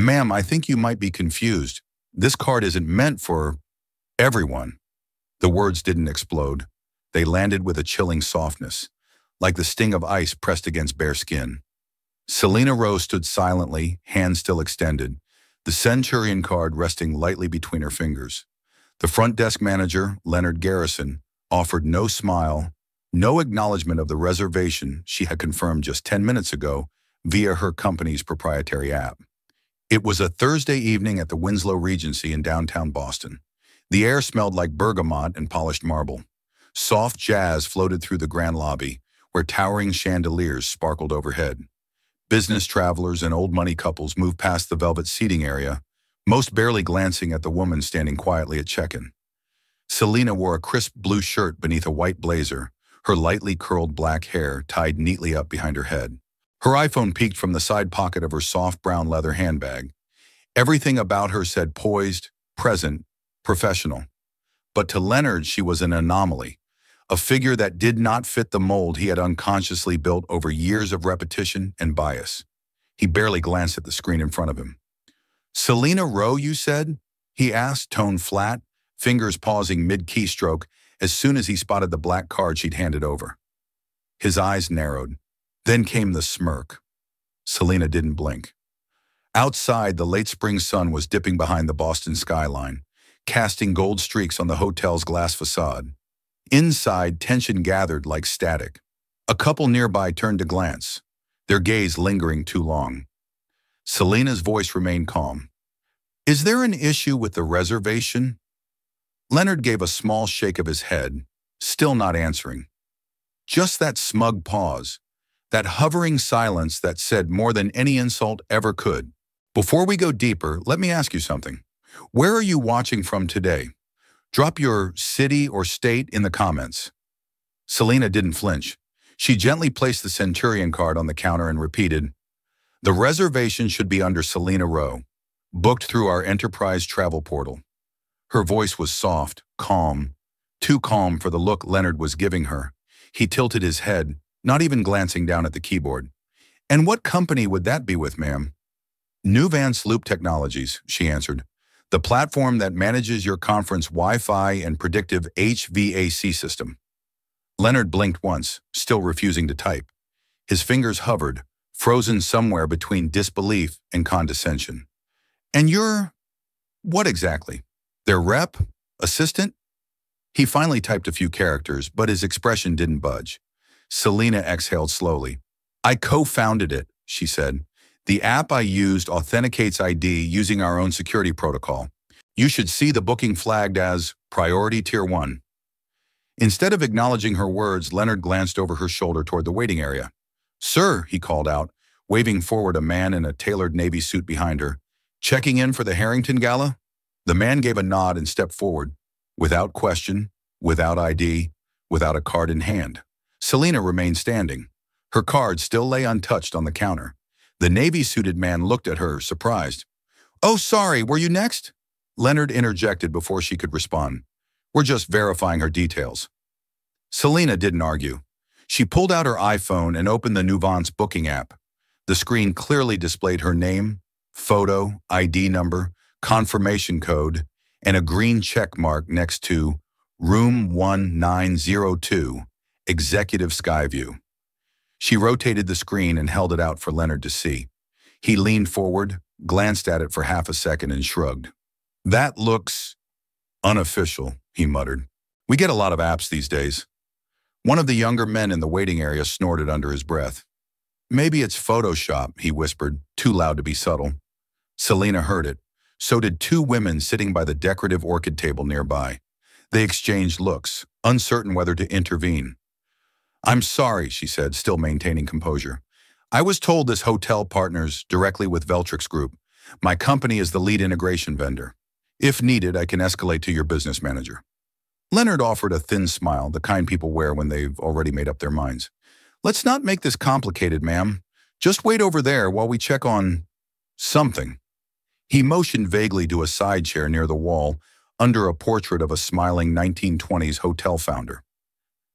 Ma'am, I think you might be confused. This card isn't meant for everyone. The words didn't explode. They landed with a chilling softness, like the sting of ice pressed against bare skin. Selena Rowe stood silently, hands still extended, the Centurion card resting lightly between her fingers. The front desk manager, Leonard Garrison, offered no smile, no acknowledgement of the reservation she had confirmed just 10 minutes ago via her company's proprietary app. It was a Thursday evening at the Winslow Regency in downtown Boston. The air smelled like bergamot and polished marble. Soft jazz floated through the grand lobby, where towering chandeliers sparkled overhead. Business travelers and old money couples moved past the velvet seating area, most barely glancing at the woman standing quietly at check-in. Selena wore a crisp blue shirt beneath a white blazer, her lightly curled black hair tied neatly up behind her head. Her iPhone peeked from the side pocket of her soft brown leather handbag. Everything about her said poised, present, professional. But to Leonard, she was an anomaly, a figure that did not fit the mold he had unconsciously built over years of repetition and bias. He barely glanced at the screen in front of him. "Selena Rowe, you said?" he asked, tone flat, fingers pausing mid-keystroke as soon as he spotted the black card she'd handed over. His eyes narrowed. Then came the smirk. Selena didn't blink. Outside, the late spring sun was dipping behind the Boston skyline, casting gold streaks on the hotel's glass facade. Inside, tension gathered like static. A couple nearby turned to glance, their gaze lingering too long. Selena's voice remained calm. "Is there an issue with the reservation?" Leonard gave a small shake of his head, still not answering. Just that smug pause, that hovering silence that said more than any insult ever could. "Before we go deeper, let me ask you something. Where are you watching from today? Drop your city or state in the comments." Selena didn't flinch. She gently placed the Centurion card on the counter and repeated, "The reservation should be under Selena Rowe, booked through our enterprise travel portal." Her voice was soft, calm, too calm for the look Leonard was giving her. He tilted his head, not even glancing down at the keyboard. "And what company would that be with, ma'am?" "Nuvance Loop Technologies," she answered. "The platform that manages your conference Wi-Fi and predictive HVAC system." Leonard blinked once, still refusing to type. His fingers hovered, frozen somewhere between disbelief and condescension. "And you're... what exactly? Their rep? Assistant?" He finally typed a few characters, but his expression didn't budge. Selena exhaled slowly. "I co-founded it," she said. "The app I used authenticates ID using our own security protocol. You should see the booking flagged as Priority Tier 1. Instead of acknowledging her words, Leonard glanced over her shoulder toward the waiting area. "Sir," he called out, waving forward a man in a tailored navy suit behind her. "Checking in for the Harrington Gala?" The man gave a nod and stepped forward, without question, without ID, without a card in hand. Selena remained standing. Her card still lay untouched on the counter. The navy-suited man looked at her, surprised. "Oh, sorry, were you next?" Leonard interjected before she could respond. "We're just verifying her details." Selena didn't argue. She pulled out her iPhone and opened the Nuvance booking app. The screen clearly displayed her name, photo, ID number, confirmation code, and a green check mark next to Room 1902, Executive Skyview. She rotated the screen and held it out for Leonard to see. He leaned forward, glanced at it for half a second and shrugged. "That looks unofficial," he muttered. "We get a lot of apps these days." One of the younger men in the waiting area snorted under his breath. "Maybe it's Photoshop," he whispered, too loud to be subtle. Selena heard it. So did two women sitting by the decorative orchid table nearby. They exchanged looks, uncertain whether to intervene. "I'm sorry," she said, still maintaining composure. "I was told this hotel partners directly with Veltrix Group. My company is the lead integration vendor. If needed, I can escalate to your business manager." Leonard offered a thin smile, the kind people wear when they've already made up their minds. "Let's not make this complicated, ma'am. Just wait over there while we check on something." He motioned vaguely to a side chair near the wall, under a portrait of a smiling 1920s hotel founder.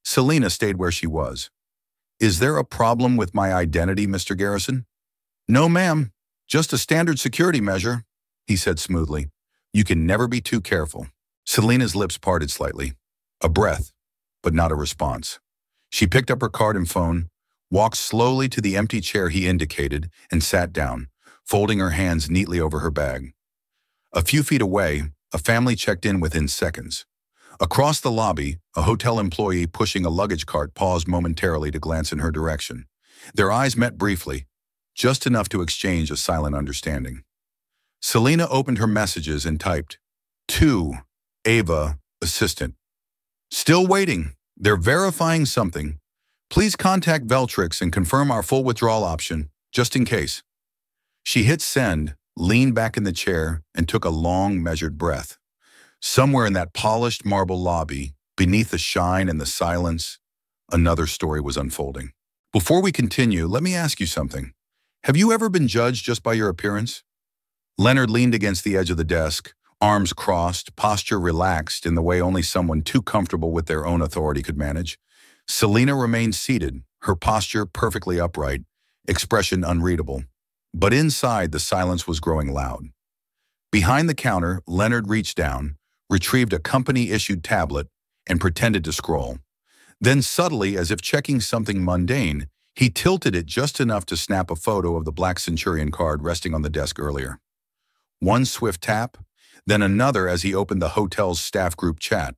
Selena stayed where she was. "Is there a problem with my identity, Mr. Garrison?" "No, ma'am. Just a standard security measure, he said smoothly. You can never be too careful. Selena's lips parted slightly. A breath, but not a response. She picked up her card and phone, walked slowly to the empty chair he indicated, and sat down, folding her hands neatly over her bag. A few feet away, a family checked in within seconds. Across the lobby, a hotel employee pushing a luggage cart paused momentarily to glance in her direction. Their eyes met briefly, just enough to exchange a silent understanding. Selena opened her messages and typed, "To Ava, assistant. Still waiting. They're verifying something. Please contact Veltrix and confirm our full withdrawal option, just in case." She hit send, leaned back in the chair, and took a long, measured breath. Somewhere in that polished marble lobby, beneath the shine and the silence, another story was unfolding. Before we continue, let me ask you something. Have you ever been judged just by your appearance? Leonard leaned against the edge of the desk, arms crossed, posture relaxed in the way only someone too comfortable with their own authority could manage. Selena remained seated, her posture perfectly upright, expression unreadable. But inside, the silence was growing loud. Behind the counter, Leonard reached down, retrieved a company-issued tablet, and pretended to scroll. Then subtly, as if checking something mundane, he tilted it just enough to snap a photo of the Black Centurion card resting on the desk earlier. One swift tap, then another as he opened the hotel's staff group chat.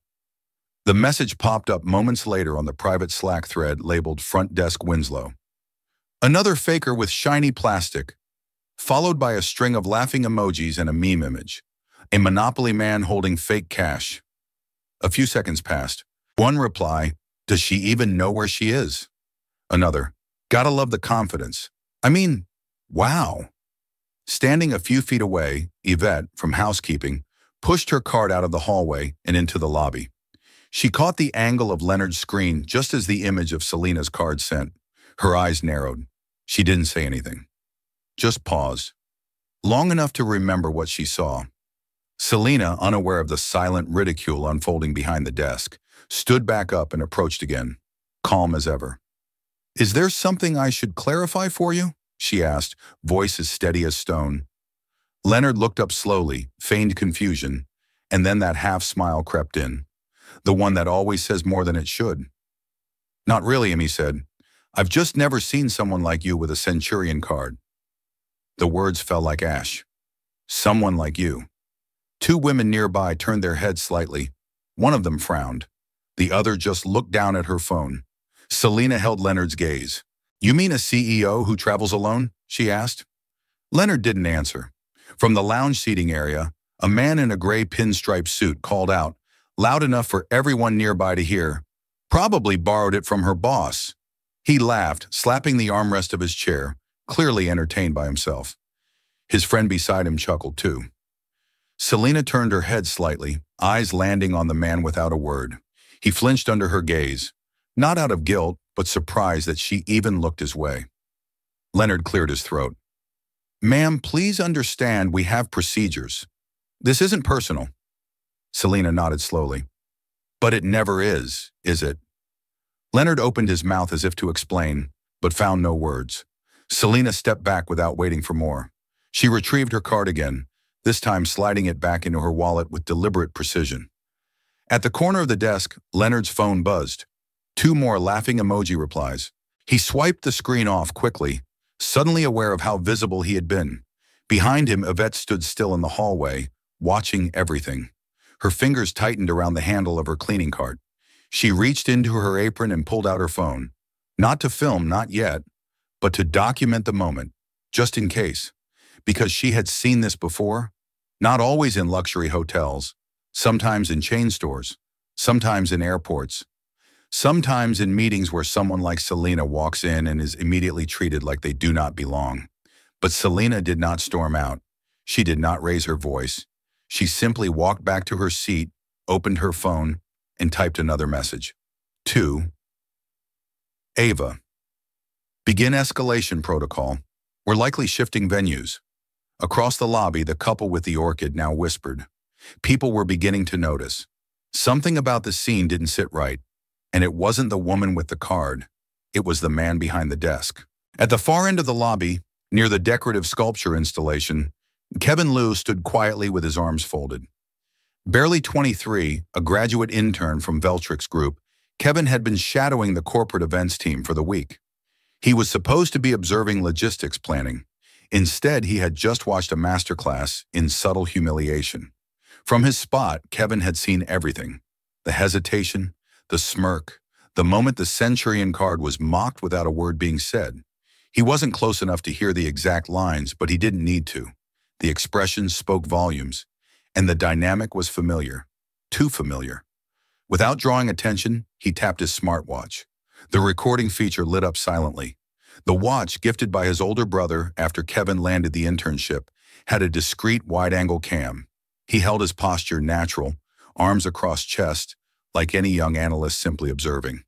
The message popped up moments later on the private Slack thread labeled Front Desk Winslow. Another faker with shiny plastic, followed by a string of laughing emojis and a meme image. A Monopoly man holding fake cash. A few seconds passed. One reply, "Does she even know where she is?" Another, "Gotta love the confidence. I mean, wow." Standing a few feet away, Yvette, from housekeeping, pushed her cart out of the hallway and into the lobby. She caught the angle of Leonard's screen just as the image of Selena's card sent. Her eyes narrowed. She didn't say anything. Just paused. Long enough to remember what she saw. Selena, unaware of the silent ridicule unfolding behind the desk, stood back up and approached again, calm as ever. "Is there something I should clarify for you?" she asked, voice as steady as stone. Leonard looked up slowly, feigned confusion, and then that half-smile crept in, the one that always says more than it should. "Not really," he said. "I've just never seen someone like you with a Centurion card." The words fell like ash. Someone like you. Two women nearby turned their heads slightly. One of them frowned. The other just looked down at her phone. Selena held Leonard's gaze. "You mean a CEO who travels alone?" she asked. Leonard didn't answer. From the lounge seating area, a man in a gray pinstripe suit called out, loud enough for everyone nearby to hear, "Probably borrowed it from her boss." He laughed, slapping the armrest of his chair, clearly entertained by himself. His friend beside him chuckled too. Selena turned her head slightly, eyes landing on the man without a word. He flinched under her gaze, not out of guilt, but surprise that she even looked his way. Leonard cleared his throat. "Ma'am, please understand we have procedures. This isn't personal." Selena nodded slowly. "But it never is it?" Leonard opened his mouth as if to explain, but found no words. Selena stepped back without waiting for more. She retrieved her card again, this time sliding it back into her wallet with deliberate precision. At the corner of the desk, Leonard's phone buzzed. Two more laughing emoji replies. He swiped the screen off quickly, suddenly aware of how visible he had been. Behind him, Yvette stood still in the hallway, watching everything. Her fingers tightened around the handle of her cleaning cart. She reached into her apron and pulled out her phone. Not to film, not yet, but to document the moment, just in case. Because she had seen this before, not always in luxury hotels, sometimes in chain stores, sometimes in airports, sometimes in meetings where someone like Selena walks in and is immediately treated like they do not belong. But Selena did not storm out. She did not raise her voice. She simply walked back to her seat, opened her phone, and typed another message. To Ava. Begin escalation protocol. We're likely shifting venues. Across the lobby, the couple with the orchid now whispered. People were beginning to notice. Something about the scene didn't sit right, and it wasn't the woman with the card. It was the man behind the desk. At the far end of the lobby, Near the decorative sculpture installation, Kevin Liu stood quietly with his arms folded. Barely 23, a graduate intern from Veltrick's group, Kevin had been shadowing the corporate events team for the week. He was supposed to be observing logistics planning. Instead, he had just watched a masterclass in subtle humiliation. From his spot, Kevin had seen everything. The hesitation, the smirk, the moment the Centurion card was mocked without a word being said. He wasn't close enough to hear the exact lines, but he didn't need to. The expressions spoke volumes, and the dynamic was familiar. Too familiar. Without drawing attention, he tapped his smartwatch. The recording feature lit up silently. The watch, gifted by his older brother after Kevin landed the internship, had a discreet wide-angle cam. He held his posture natural, arms across chest, like any young analyst simply observing.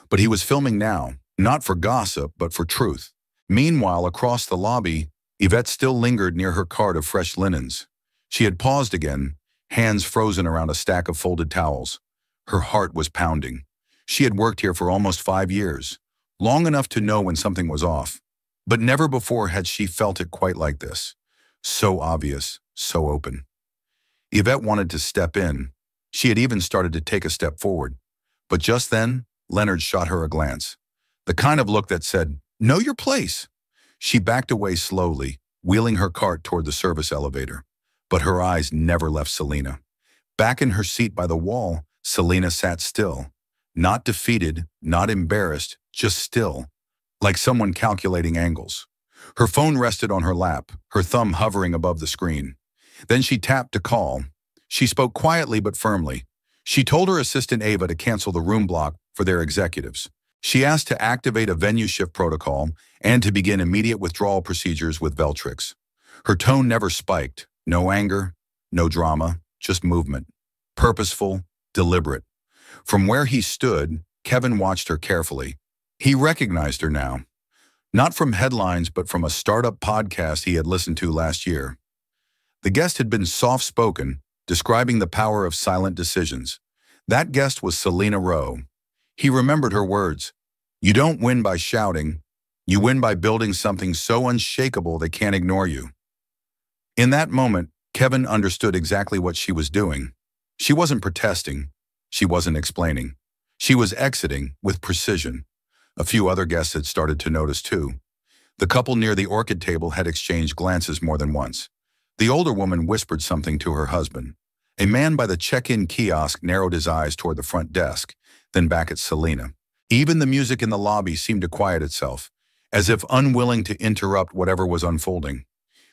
But he was filming now, not for gossip, but for truth. Meanwhile, across the lobby, Yvette still lingered near her cart of fresh linens. She had paused again, hands frozen around a stack of folded towels. Her heart was pounding. She had worked here for almost 5 years, long enough to know when something was off. But never before had she felt it quite like this. So obvious, so open. Yvette wanted to step in. She had even started to take a step forward. But just then, Leonard shot her a glance. The kind of look that said, "Know your place." She backed away slowly, wheeling her cart toward the service elevator. But her eyes never left Selena. Back in her seat by the wall, Selena sat still. Not defeated, not embarrassed, just still, like someone calculating angles. Her phone rested on her lap, her thumb hovering above the screen. Then she tapped to call. She spoke quietly but firmly. She told her assistant Ava to cancel the room block for their executives. She asked to activate a venue shift protocol and to begin immediate withdrawal procedures with Veltrix. Her tone never spiked. No anger, no drama, just movement. Purposeful, deliberate. From where he stood, Kevin watched her carefully. He recognized her now. Not from headlines, but from a startup podcast he had listened to last year. The guest had been soft-spoken, describing the power of silent decisions. That guest was Selena Rowe. He remembered her words. "You don't win by shouting. You win by building something so unshakable they can't ignore you." In that moment, Kevin understood exactly what she was doing. She wasn't protesting. She wasn't explaining. She was exiting with precision. A few other guests had started to notice too. The couple near the orchid table had exchanged glances more than once. The older woman whispered something to her husband. A man by the check-in kiosk narrowed his eyes toward the front desk, then back at Selena. Even the music in the lobby seemed to quiet itself, as if unwilling to interrupt whatever was unfolding.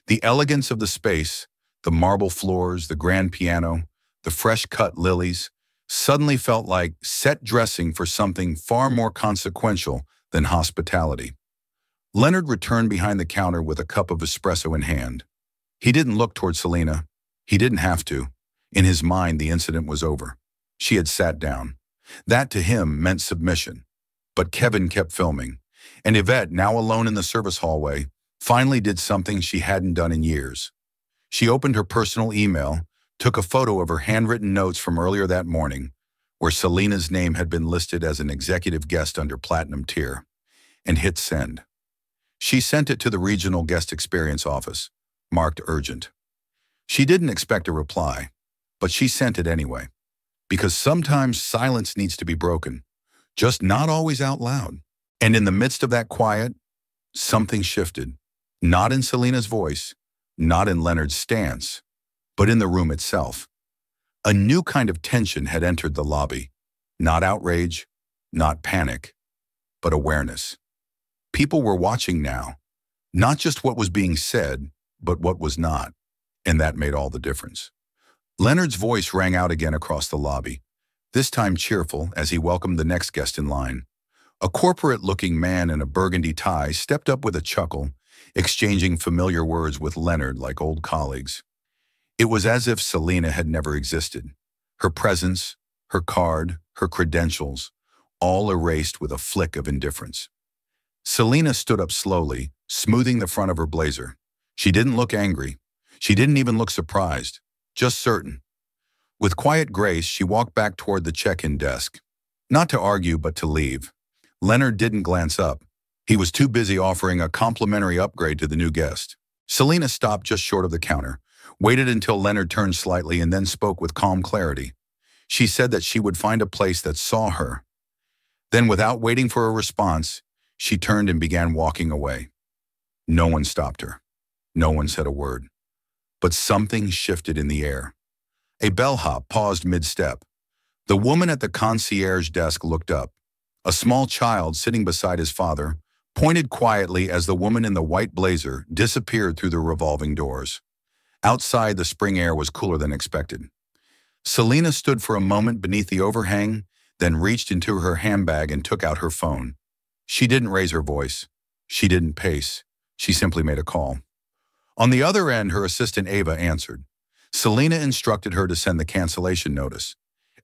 The elegance of the space, the marble floors, the grand piano, the fresh-cut lilies, suddenly felt like set dressing for something far more consequential than hospitality. Leonard returned behind the counter with a cup of espresso in hand. He didn't look toward Selena. He didn't have to. In his mind, the incident was over. She had sat down. That to him meant submission. But Kevin kept filming, and Yvette, now alone in the service hallway, finally did something she hadn't done in years. She opened her personal email, took a photo of her handwritten notes from earlier that morning, where Selena's name had been listed as an executive guest under Platinum Tier, and hit send. She sent it to the regional guest experience office, marked urgent. She didn't expect a reply, but she sent it anyway, because sometimes silence needs to be broken, just not always out loud. And in the midst of that quiet, something shifted, not in Selena's voice, not in Leonard's stance, but in the room itself. A new kind of tension had entered the lobby, not outrage, not panic, but awareness. People were watching now, not just what was being said, but what was not, and that made all the difference. Leonard's voice rang out again across the lobby, this time cheerful as he welcomed the next guest in line. A corporate-looking man in a burgundy tie stepped up with a chuckle, exchanging familiar words with Leonard like old colleagues. It was as if Selena had never existed. Her presence, her card, her credentials, all erased with a flick of indifference. Selena stood up slowly, smoothing the front of her blazer. She didn't look angry. She didn't even look surprised, just certain. With quiet grace, she walked back toward the check-in desk. Not to argue, but to leave. Leonard didn't glance up. He was too busy offering a complimentary upgrade to the new guest. Selena stopped just short of the counter, waited until Leonard turned slightly, and then spoke with calm clarity. She said that she would find a place that saw her. Then, without waiting for a response, she turned and began walking away. No one stopped her. No one said a word. But something shifted in the air. A bellhop paused mid-step. The woman at the concierge desk looked up. A small child sitting beside his father pointed quietly as the woman in the white blazer disappeared through the revolving doors. Outside, the spring air was cooler than expected. Selena stood for a moment beneath the overhang, then reached into her handbag and took out her phone. She didn't raise her voice. She didn't pace. She simply made a call. On the other end, her assistant Ava answered. Selena instructed her to send the cancellation notice,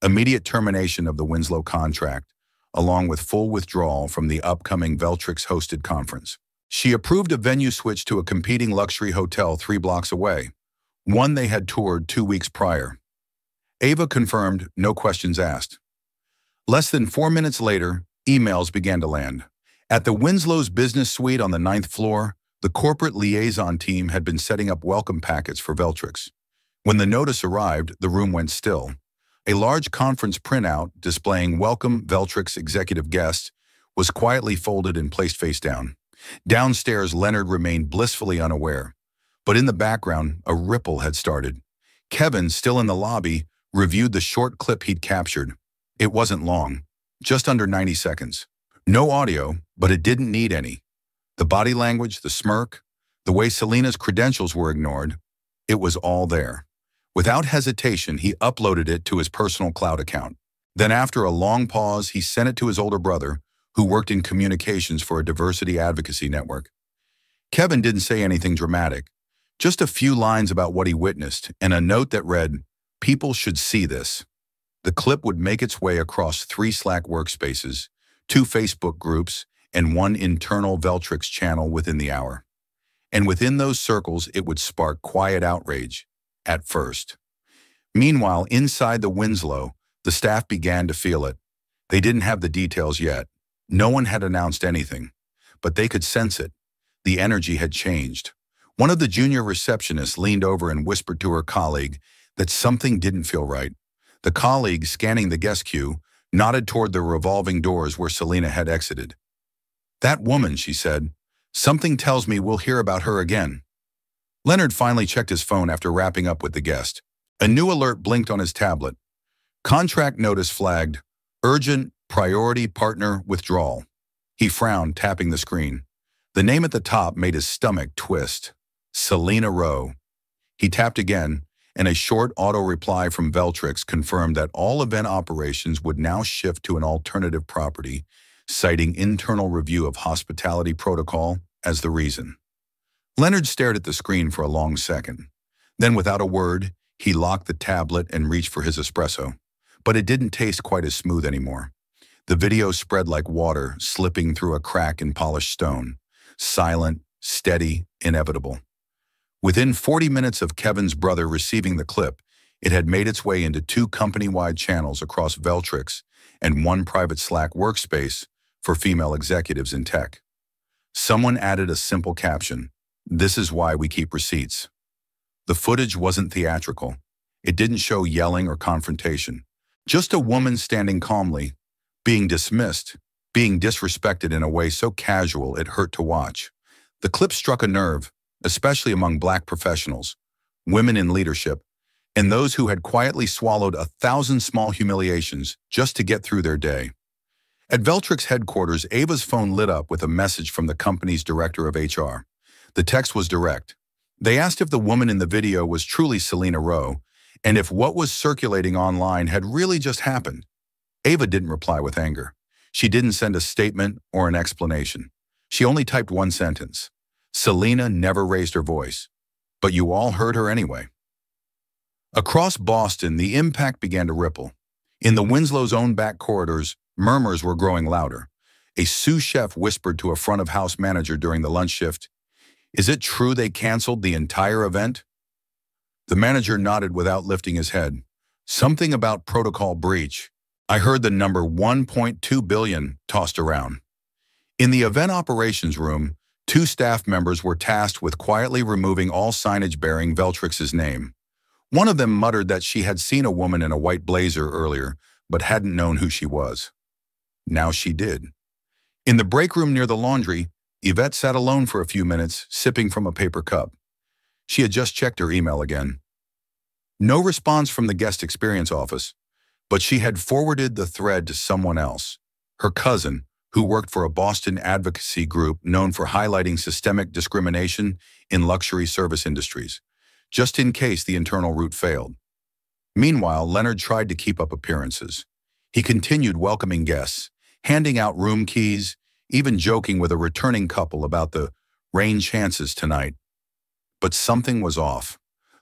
immediate termination of the Winslow contract, along with full withdrawal from the upcoming Veltrix-hosted conference. She approved a venue switch to a competing luxury hotel 3 blocks away, one they had toured 2 weeks prior. Ava confirmed, no questions asked. Less than 4 minutes later, emails began to land. At the Winslow's business suite on the 9th floor, the corporate liaison team had been setting up welcome packets for Veltrix. When the notice arrived, the room went still. A large conference printout displaying "Welcome Veltrix Executive Guests" was quietly folded and placed face down. Downstairs, Leonard remained blissfully unaware. But in the background, a ripple had started. Kevin, still in the lobby, reviewed the short clip he'd captured. It wasn't long, just under 90 seconds. No audio, but it didn't need any. The body language, the smirk, the way Selena's credentials were ignored, it was all there. Without hesitation, he uploaded it to his personal cloud account. Then, after a long pause, he sent it to his older brother, who worked in communications for a diversity advocacy network. Kevin didn't say anything dramatic, just a few lines about what he witnessed, and a note that read, "People should see this." The clip would make its way across 3 Slack workspaces, 2 Facebook groups, and 1 internal Veltrix channel within the hour. And within those circles, it would spark quiet outrage. At first. Meanwhile, inside the Winslow, the staff began to feel it. They didn't have the details yet. No one had announced anything, but they could sense it. The energy had changed. One of the junior receptionists leaned over and whispered to her colleague that something didn't feel right. The colleague, scanning the guest queue, nodded toward the revolving doors where Selena had exited. "That woman," she said. "Something tells me we'll hear about her again." Leonard finally checked his phone after wrapping up with the guest. A new alert blinked on his tablet. Contract notice flagged, "Urgent priority partner withdrawal." He frowned, tapping the screen. The name at the top made his stomach twist. Selena Rowe. He tapped again, and a short auto reply from Veltrix confirmed that all event operations would now shift to an alternative property, citing internal review of hospitality protocol as the reason. Leonard stared at the screen for a long second. Then, without a word, he locked the tablet and reached for his espresso. But it didn't taste quite as smooth anymore. The video spread like water, slipping through a crack in polished stone. Silent, steady, inevitable. Within 40 minutes of Kevin's brother receiving the clip, it had made its way into 2 company-wide channels across Veltrix and 1 private Slack workspace for female executives in tech. Someone added a simple caption, "This is why we keep receipts." The footage wasn't theatrical. It didn't show yelling or confrontation. Just a woman standing calmly, being dismissed, being disrespected in a way so casual it hurt to watch. The clip struck a nerve, especially among Black professionals, women in leadership, and those who had quietly swallowed 1,000 small humiliations just to get through their day. At Veltrix headquarters, Ava's phone lit up with a message from the company's director of HR. The text was direct. They asked if the woman in the video was truly Selena Rowe, and if what was circulating online had really just happened. Ava didn't reply with anger. She didn't send a statement or an explanation. She only typed 1 sentence. Selena never raised her voice, but you all heard her anyway. Across Boston, the impact began to ripple. In the Winslow's own back corridors, murmurs were growing louder. A sous chef whispered to a front-of-house manager during the lunch shift, "Is it true they canceled the entire event?" The manager nodded without lifting his head. "Something about protocol breach. I heard the number 1.2 billion tossed around." In the event operations room, two staff members were tasked with quietly removing all signage bearing Veltrix's name. One of them muttered that she had seen a woman in a white blazer earlier, but hadn't known who she was. Now she did. In the break room near the laundry, Yvette sat alone for a few minutes, sipping from a paper cup. She had just checked her email again. No response from the guest experience office, but she had forwarded the thread to someone else, her cousin, who worked for a Boston advocacy group known for highlighting systemic discrimination in luxury service industries, just in case the internal route failed. Meanwhile, Leonard tried to keep up appearances. He continued welcoming guests, handing out room keys, even joking with a returning couple about the rain chances tonight. But something was off.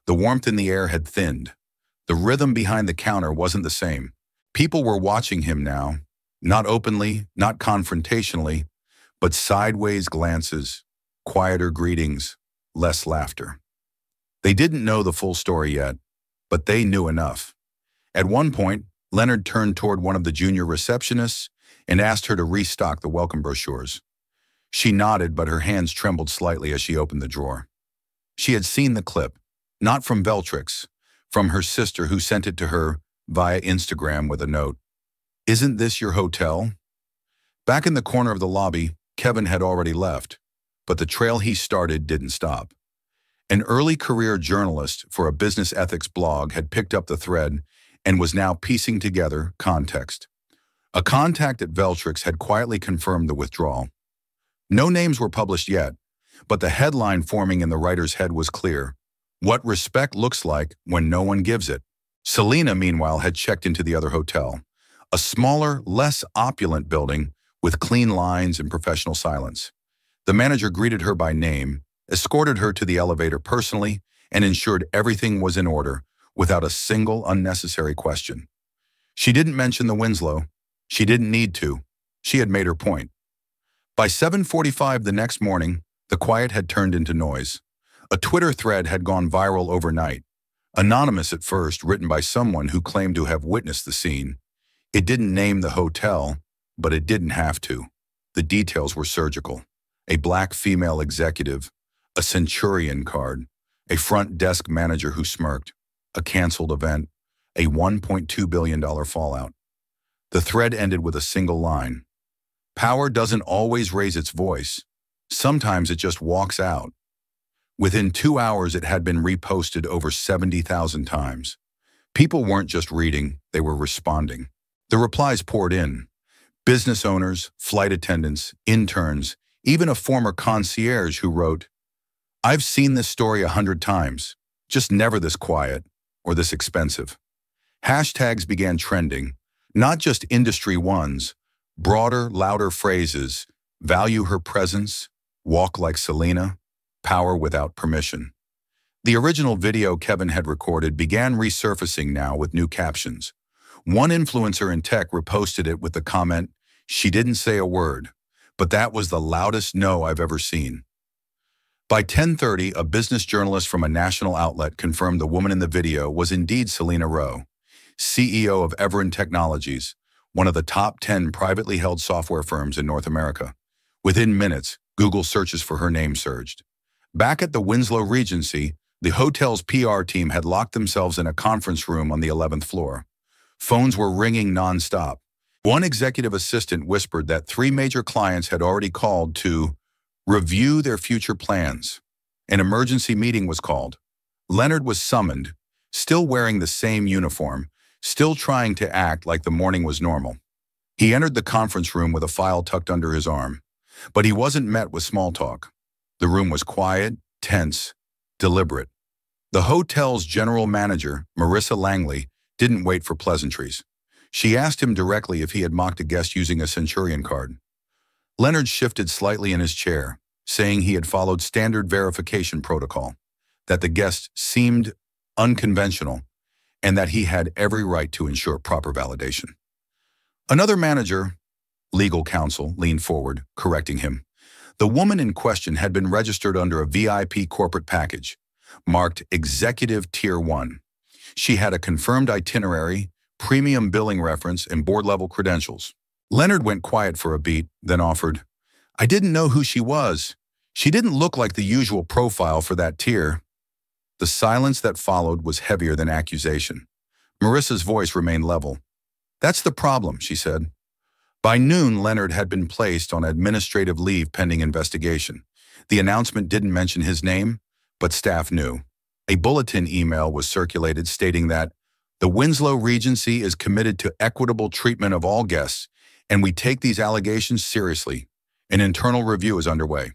The warmth in the air had thinned. The rhythm behind the counter wasn't the same. People were watching him now, not openly, not confrontationally, but sideways glances, quieter greetings, less laughter. They didn't know the full story yet, but they knew enough. At one point, Leonard turned toward one of the junior receptionists and asked her to restock the welcome brochures. She nodded, but her hands trembled slightly as she opened the drawer. She had seen the clip, not from Veltrix, from her sister who sent it to her via Instagram with a note. "Isn't this your hotel?" Back in the corner of the lobby, Kevin had already left, but the trail he started didn't stop. An early career journalist for a business ethics blog had picked up the thread and was now piecing together context. A contact at Veltrix had quietly confirmed the withdrawal. No names were published yet, but the headline forming in the writer's head was clear: what respect looks like when no one gives it. Selena, meanwhile, had checked into the other hotel, a smaller, less opulent building with clean lines and professional silence. The manager greeted her by name, escorted her to the elevator personally, and ensured everything was in order without a single unnecessary question. She didn't mention the Winslow. She didn't need to. She had made her point. By 7:45 the next morning, the quiet had turned into noise. A Twitter thread had gone viral overnight. Anonymous at first, written by someone who claimed to have witnessed the scene. It didn't name the hotel, but it didn't have to. The details were surgical. A black female executive, a Centurion card, a front desk manager who smirked, a canceled event, a $1.2 billion fallout. The thread ended with a single line. Power doesn't always raise its voice. Sometimes it just walks out. Within 2 hours, it had been reposted over 70,000 times. People weren't just reading, they were responding. The replies poured in. Business owners, flight attendants, interns, even a former concierge who wrote, "I've seen this story 100 times, just never this quiet or this expensive." Hashtags began trending, not just industry ones, broader, louder phrases: value her presence, walk like Selena, power without permission. The original video Kevin had recorded began resurfacing now with new captions. One influencer in tech reposted it with the comment, "She didn't say a word, but that was the loudest no I've ever seen." By 10:30, a business journalist from a national outlet confirmed the woman in the video was indeed Selena Rowe, CEO of Everin Technologies, one of the top 10 privately held software firms in North America. Within minutes, Google searches for her name surged. Back at the Winslow Regency, the hotel's PR team had locked themselves in a conference room on the 11th floor. Phones were ringing nonstop. One executive assistant whispered that 3 major clients had already called to review their future plans. An emergency meeting was called. Leonard was summoned, still wearing the same uniform, still trying to act like the morning was normal. He entered the conference room with a file tucked under his arm, but he wasn't met with small talk. The room was quiet, tense, deliberate. The hotel's general manager, Marissa Langley, didn't wait for pleasantries. She asked him directly if he had mocked a guest using a Centurion card. Leonard shifted slightly in his chair, saying he had followed standard verification protocol, that the guest seemed unconventional, and that he had every right to ensure proper validation. Another manager, legal counsel, leaned forward, correcting him. The woman in question had been registered under a VIP corporate package, marked Executive Tier 1. She had a confirmed itinerary, premium billing reference, and board-level credentials. Leonard went quiet for a beat, then offered, I didn't know who she was. She didn't look like the usual profile for that tier. The silence that followed was heavier than accusation. Marissa's voice remained level. That's the problem, she said. By noon, Leonard had been placed on administrative leave pending investigation. The announcement didn't mention his name, but staff knew. A bulletin email was circulated stating that the Winslow Regency is committed to equitable treatment of all guests, and we take these allegations seriously. An internal review is underway.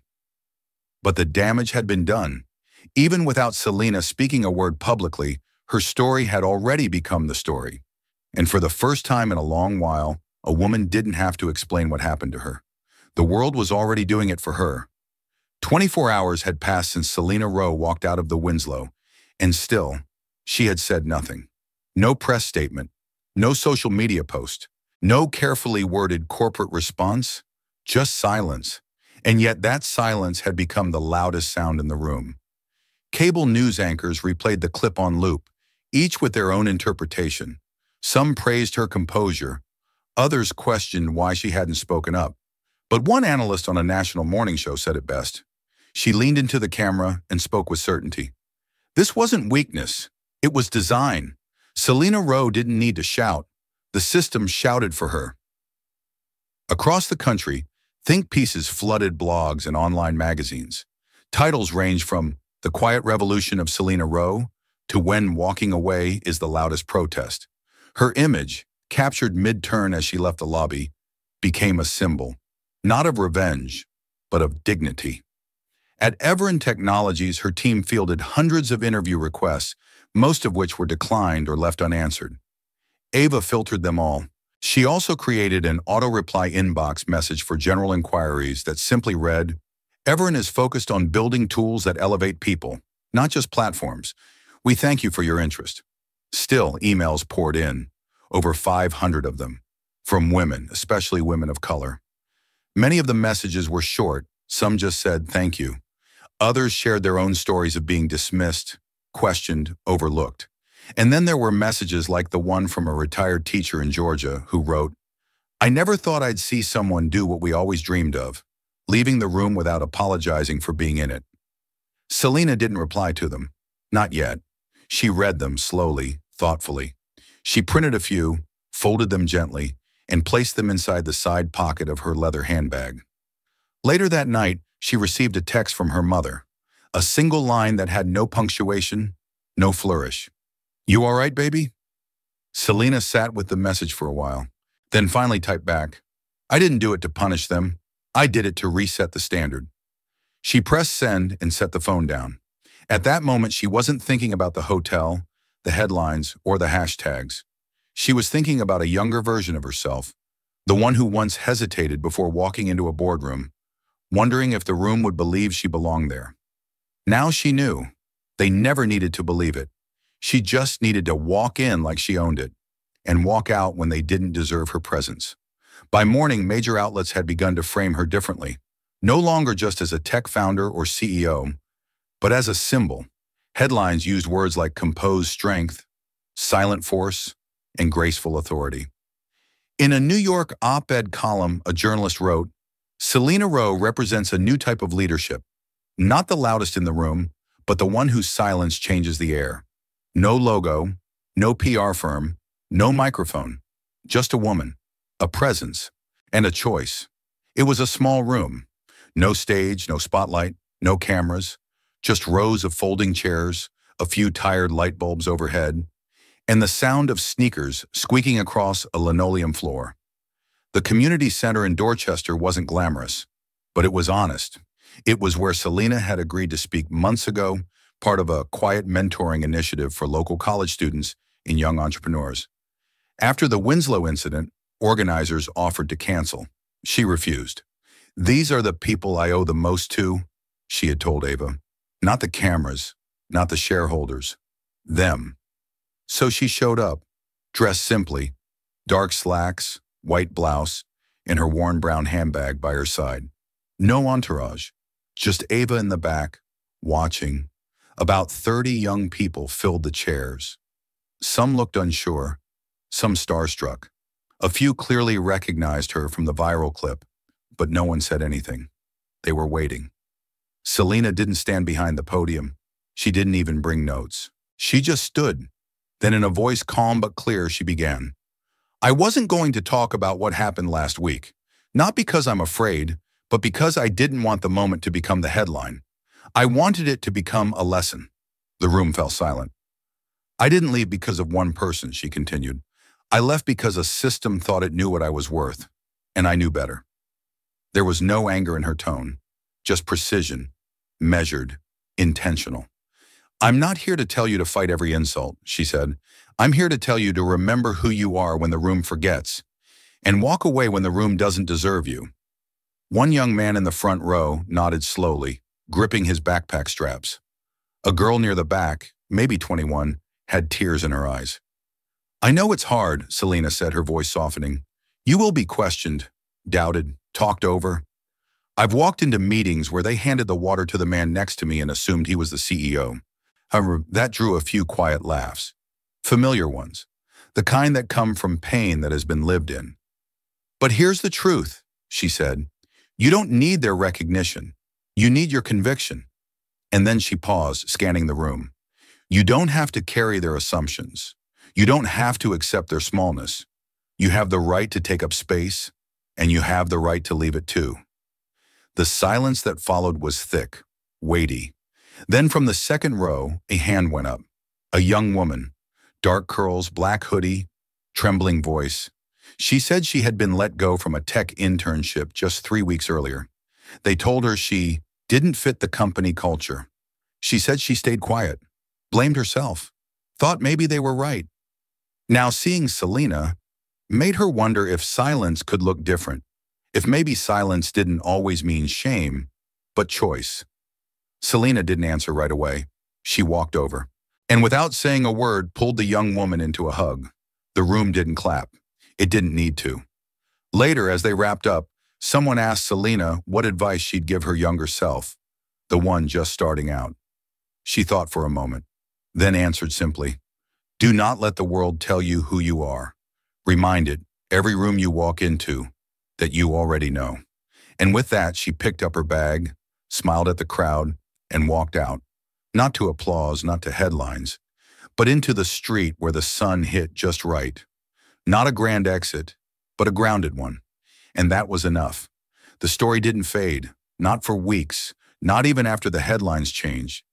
But the damage had been done. Even without Selena speaking a word publicly, her story had already become the story. And for the first time in a long while, a woman didn't have to explain what happened to her. The world was already doing it for her. 24 hours had passed since Selena Rowe walked out of the Winslow, and still, she had said nothing. No press statement, no social media post, no carefully worded corporate response, just silence. And yet that silence had become the loudest sound in the room. Cable news anchors replayed the clip on loop, each with their own interpretation. Some praised her composure, others questioned why she hadn't spoken up. But one analyst on a national morning show said it best. She leaned into the camera and spoke with certainty. This wasn't weakness, it was design. Selena Rowe didn't need to shout. The system shouted for her. Across the country, think pieces flooded blogs and online magazines. Titles range from The Quiet Revolution of Selena Rowe to When Walking Away is the Loudest Protest. Her image, captured mid-turn as she left the lobby, became a symbol, not of revenge, but of dignity. At Everin Technologies, her team fielded hundreds of interview requests, most of which were declined or left unanswered. Ava filtered them all. She also created an auto-reply inbox message for general inquiries that simply read, Everin is focused on building tools that elevate people, not just platforms. We thank you for your interest. Still, emails poured in, over 500 of them, from women, especially women of color. Many of the messages were short. Some just said thank you. Others shared their own stories of being dismissed, questioned, overlooked. And then there were messages like the one from a retired teacher in Georgia who wrote, I never thought I'd see someone do what we always dreamed of, leaving the room without apologizing for being in it. Selena didn't reply to them. Not yet. She read them slowly, thoughtfully. She printed a few, folded them gently, and placed them inside the side pocket of her leather handbag. Later that night, she received a text from her mother, a single line that had no punctuation, no flourish. You all right, baby? Selena sat with the message for a while, then finally typed back, I didn't do it to punish them. I did it to reset the standard. She pressed send and set the phone down. At that moment, she wasn't thinking about the hotel, the headlines, or the hashtags. She was thinking about a younger version of herself, the one who once hesitated before walking into a boardroom, wondering if the room would believe she belonged there. Now she knew. They never needed to believe it. She just needed to walk in like she owned it, and walk out when they didn't deserve her presence. By morning, major outlets had begun to frame her differently, no longer just as a tech founder or CEO, but as a symbol. Headlines used words like composed strength, silent force, and graceful authority. In a New York op-ed column, a journalist wrote, Selena Rowe represents a new type of leadership, not the loudest in the room, but the one whose silence changes the air. No logo, no PR firm, no microphone, just a woman, a presence, and a choice. It was a small room. No stage, no spotlight, no cameras, just rows of folding chairs, a few tired light bulbs overhead, and the sound of sneakers squeaking across a linoleum floor. The community center in Dorchester wasn't glamorous, but it was honest. It was where Selena had agreed to speak months ago, part of a quiet mentoring initiative for local college students and young entrepreneurs. After the Winslow incident, organizers offered to cancel. She refused. These are the people I owe the most to, she had told Ava. Not the cameras, not the shareholders, them. So she showed up, dressed simply, dark slacks, white blouse, and her worn brown handbag by her side. No entourage, just Ava in the back, watching. About 30 young people filled the chairs. Some looked unsure, some starstruck. A few clearly recognized her from the viral clip, but no one said anything. They were waiting. Selena didn't stand behind the podium. She didn't even bring notes. She just stood. Then in a voice calm but clear, she began. I wasn't going to talk about what happened last week. Not because I'm afraid, but because I didn't want the moment to become the headline. I wanted it to become a lesson. The room fell silent. I didn't leave because of one person, she continued. I left because a system thought it knew what I was worth, and I knew better. There was no anger in her tone, just precision, measured, intentional. I'm not here to tell you to fight every insult, she said. I'm here to tell you to remember who you are when the room forgets, and walk away when the room doesn't deserve you. One young man in the front row nodded slowly, gripping his backpack straps. A girl near the back, maybe 21, had tears in her eyes. I know it's hard, Selena said, her voice softening. You will be questioned, doubted, talked over. I've walked into meetings where they handed the water to the man next to me and assumed he was the CEO. However, that drew a few quiet laughs. Familiar ones, the kind that come from pain that has been lived in. But here's the truth, she said. You don't need their recognition. You need your conviction. And then she paused, scanning the room. You don't have to carry their assumptions. You don't have to accept their smallness. You have the right to take up space, and you have the right to leave it too. The silence that followed was thick, weighty. Then from the second row, a hand went up. A young woman, dark curls, black hoodie, trembling voice. She said she had been let go from a tech internship just 3 weeks earlier. They told her she didn't fit the company culture. She said she stayed quiet, blamed herself, thought maybe they were right. Now seeing Selena made her wonder if silence could look different, if maybe silence didn't always mean shame, but choice. Selena didn't answer right away. She walked over, and without saying a word, pulled the young woman into a hug. The room didn't clap. It didn't need to. Later, as they wrapped up, someone asked Selena what advice she'd give her younger self, the one just starting out. She thought for a moment, then answered simply, do not let the world tell you who you are. Remind it, every room you walk into, that you already know. And with that, she picked up her bag, smiled at the crowd, and walked out, not to applause, not to headlines, but into the street where the sun hit just right. Not a grand exit, but a grounded one. And that was enough. The story didn't fade, not for weeks, not even after the headlines changed.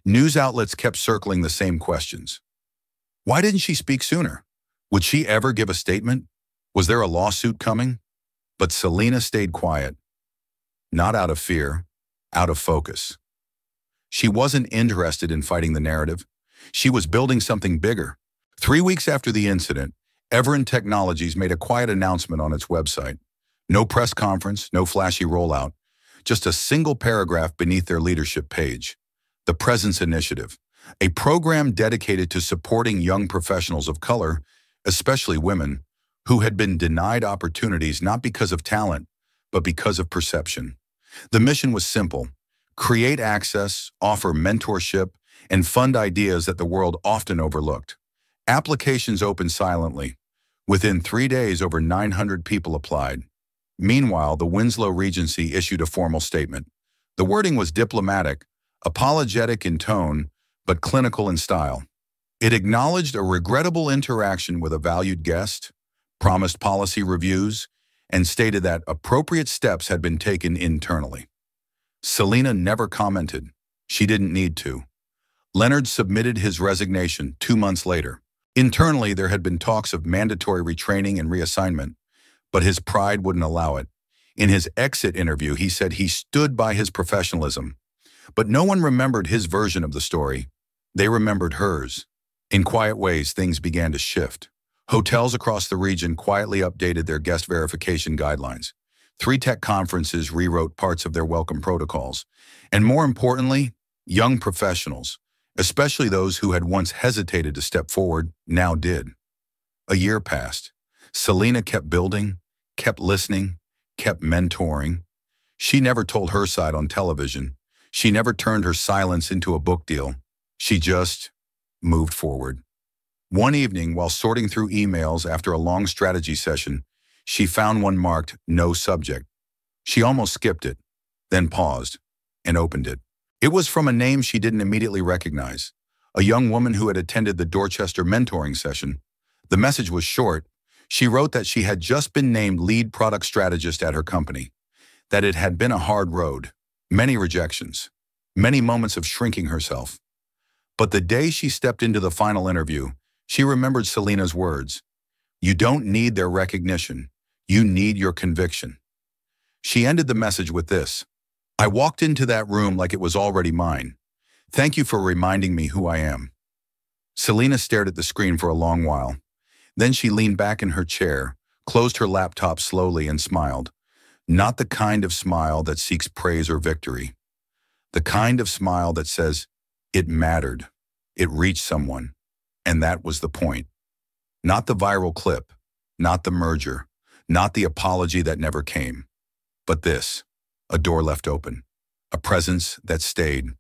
News outlets kept circling the same questions. Why didn't she speak sooner? Would she ever give a statement? Was there a lawsuit coming? But Selena stayed quiet. Not out of fear, out of focus. She wasn't interested in fighting the narrative. She was building something bigger. 3 weeks after the incident, Everin Technologies made a quiet announcement on its website. No press conference, no flashy rollout, just a single paragraph beneath their leadership page. The Presence Initiative, a program dedicated to supporting young professionals of color, especially women, who had been denied opportunities not because of talent, but because of perception. The mission was simple: create access, offer mentorship, and fund ideas that the world often overlooked. Applications opened silently. Within 3 days, over 900 people applied. Meanwhile, the Winslow Regency issued a formal statement. The wording was diplomatic, apologetic in tone, but clinical in style. It acknowledged a regrettable interaction with a valued guest, promised policy reviews, and stated that appropriate steps had been taken internally. Selena never commented. She didn't need to. Leonard submitted his resignation 2 months later. Internally, there had been talks of mandatory retraining and reassignment, but his pride wouldn't allow it. In his exit interview, he said he stood by his professionalism. But no one remembered his version of the story. They remembered hers. In quiet ways, things began to shift. Hotels across the region quietly updated their guest verification guidelines. 3 tech conferences rewrote parts of their welcome protocols. And more importantly, young professionals, especially those who had once hesitated to step forward, now did. A year passed. Selena kept building, kept listening, kept mentoring. She never told her side on television. She never turned her silence into a book deal. She just moved forward. One evening, while sorting through emails after a long strategy session, she found one marked "No subject." She almost skipped it. then paused and opened it. It was from a name she didn't immediately recognize, a young woman who had attended the Dorchester mentoring session. The message was short. She wrote that she had just been named lead product strategist at her company, that it had been a hard road, many rejections, many moments of shrinking herself. But the day she stepped into the final interview, she remembered Selena's words. You don't need their recognition. You need your conviction. She ended the message with this. I walked into that room like it was already mine. Thank you for reminding me who I am. Selena stared at the screen for a long while. Then she leaned back in her chair, closed her laptop slowly and smiled. Not the kind of smile that seeks praise or victory. The kind of smile that says, it mattered. It reached someone. And that was the point. Not the viral clip, not the merger, not the apology that never came. But this, a door left open, a presence that stayed,